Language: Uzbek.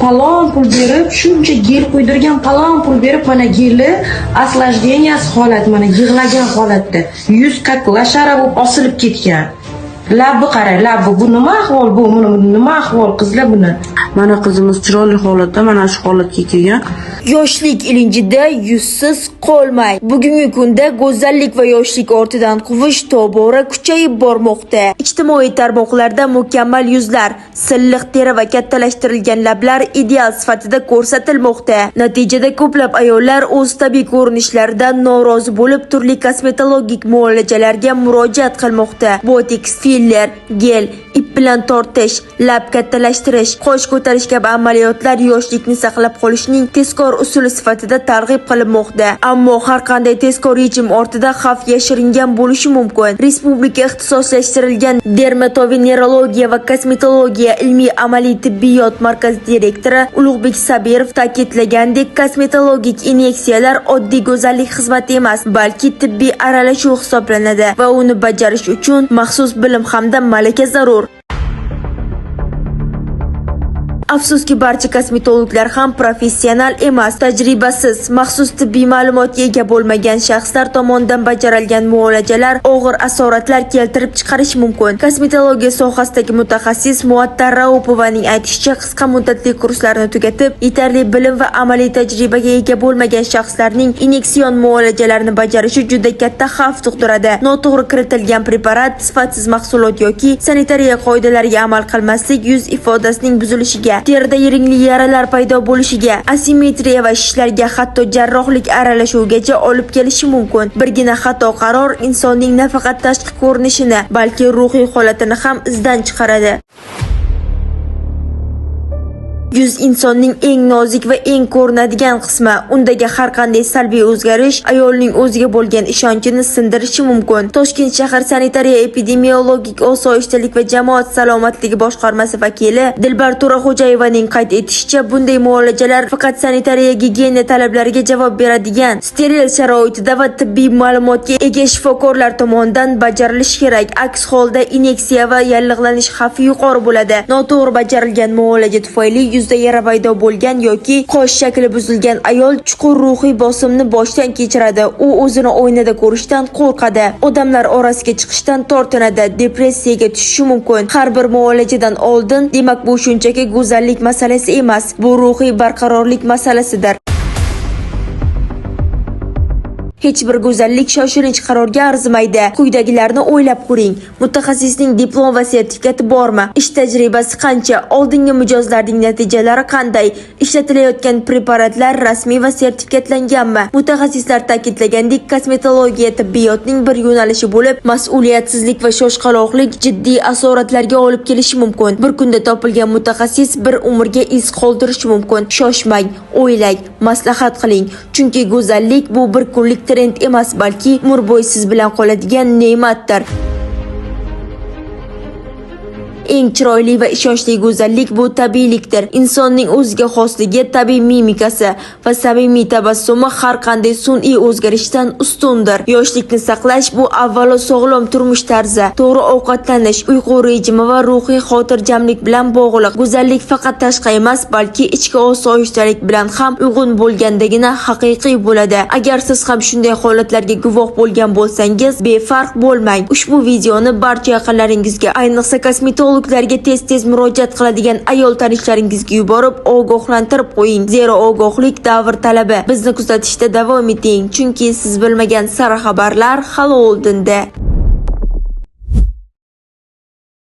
Palon pul berib, shuncha gel quydirgan, palon pul berib, mana geli asложнениyasi holat, mana yig'lagan holatda. Yuz как lashara bo'lib osilib ketgan. Labbi qara, labbi. Bu nima ahvol bu? Nima ahvol qizlar buni? Mana qizimiz chiroyli holatda mana shu holatga kelgan. Yoshlik ilinjida yuzsiz qolmang. Bugungi kunda go'zallik va yoshlik ortidan quvish tobora kuchayib bormoqda. Ijtimoiy tarmoqlarda mukammal yuzlar, silliq teri va kattalashtirilgan lablar ideal sifatida ko'rsatilmoqda. Natijada ko'plab ayollar o'z tabiiy ko'rinishlaridan norozi bo'lib, turli kosmetologik muolajalarga murojaat qilmoqda. Botoks, filler, gel, ip bilan tortish, lab kattalashtirish, qosh ko'tarish kabi amaliyotlar yoshlikni saqlab qolishning tezkor usuli sifatida targ'ib qilinmoqda. Ammo har qanday tezkor yechim ortida xavf yashiringan bo'lishi mumkin. Respublika ixtisoslashtirilgan dermatovenerologiya va kosmetologiya ilmiy amaliy tibbiyot markazi direktori Ulug'bek Sabirov ta'kidlagandek, kosmetologik inyeksiyalar oddiy go'zallik xizmati emas, balki tibbiy aralashuv hisoblanadi va uni bajarish uchun maxsus bilim hamda malaka zarur. Afsuski, barcha kosmetologlar ham professional emas, tajribasiz, maxsus tibbiy ma'lumotga ega bo'lmagan shaxslar tomonidan bajarilgan muolajalar og'ir asoratlar keltirib chiqarishi mumkin. Kosmetologiya sohasidagi mutaxassis Muattar Raupovaning aytishicha, qisqa muddatli kurslarni tugatib, yetarli bilim va amaliy tajribaga ega bo'lmagan shaxslarning inyeksiyon muolajalarini bajarishi juda katta xavf tug'diradi. Noto'g'ri kiritilgan preparat, sifatsiz mahsulot yoki sanitariya qoidalariga amal qilmaslik yuz ifodasining buzilishiga, terida yiringli yaralar paydo bo'lishiga, asimetriya va shishlarga, hatto jarrohlik aralashuvigacha olib kelishi mumkin. Birgina xato qaror insonning nafaqat tashqi ko'rinishini, balki ruhiy holatini ham izdan chiqaradi. Yuz insonning eng nozik va eng ko'rinadigan qismi. Undagi har qanday salbiy o'zgarish ayolning o'ziga bo'lgan ishonchini sindirishi mumkin. Toshkent shahar sanitariya epidemiologik osoyishtalik va jamoat salomatligi boshqarmasi vakili Dilbar To'raxo'jayevaning qayd etishicha, bunday muolajalar faqat sanitariya gigiyena talablariga javob beradigan, steril sharoitida va tibbiy ma'lumotga ega shifokorlar tomonidan bajarilishi kerak. Aks holda inyeksiya va yallig'lanish xavfi yuqori bo'ladi. Noto'g'ri bajarilgan muolaja tufayli yuzda yara paydo bo'lgan yoki qosh shakli buzilgan ayol chuqur ruhiy bosimni boshdan kechiradi. U o'zini oynada ko'rishdan qo'rqadi, odamlar orasiga chiqishdan tortinadi, depressiyaga tushishi mumkin. Har bir muolajadan oldin, demak bu shunchaki go'zallik masalasi emas, bu ruhiy barqarorlik masalasidir. Hech bir go'zallik shoshilinch qarorga arzimaydi. Quyidagilarni o'ylab ko'ring. Mutaxassisning diplom va sertifikati bormi? Ish tajribasi qancha? Oldingi mijozlarning natijalari qanday? Ishlatilayotgan preparatlar rasmiy va sertifikatlanganmi? Mutaxassislar ta'kidlagandek, kosmetologiya tibbiyotning bir yo'nalishi bo'lib, mas'uliyatsizlik va shoshqaloqlik jiddiy asoratlarga olib kelishi mumkin. Bir kunda topilgan mutaxassis bir umrga iz qoldirishi mumkin. Shoshmang, o'ylang, maslahat qiling. Chunki go'zallik bu bir kunlik trend emas, balki umr bo'yi siz bilan qoladigan ne'matdir. Eng chiroyli va ishonchli go'zallik bu tabiiylikdir. Insonning o'ziga xosligi, tabiiy mimikasi va samimiy tabassumi har qanday sun'iy o'zgarishdan ustundir. Yoshlikni saqlash bu avvalo sog'lom turmush tarzi, to'g'ri ovqatlanish, uyqu rejimi va ruhiy xotirjamlik bilan bog'liq. Go'zallik faqat tashqi emas, balki ichki osoyishtalik bilan ham uyg'un bo'lgandagina haqiqiy bo'ladi. Agar siz ham shunday holatlarga guvoh bo'lgan bo'lsangiz, befarq bo'lmang. Ushbu videoni barcha yaqinlaringizga, ayniqsa kosmetologlarga tez murojaat qiladigan ayol tanishlaringizga yuborib, ogohlantirib qo'ying. Zero ogohlik davr talabi. Bizni kuzatishda davom eting, chunki siz bilmagan sara xabarlar hali oldinda.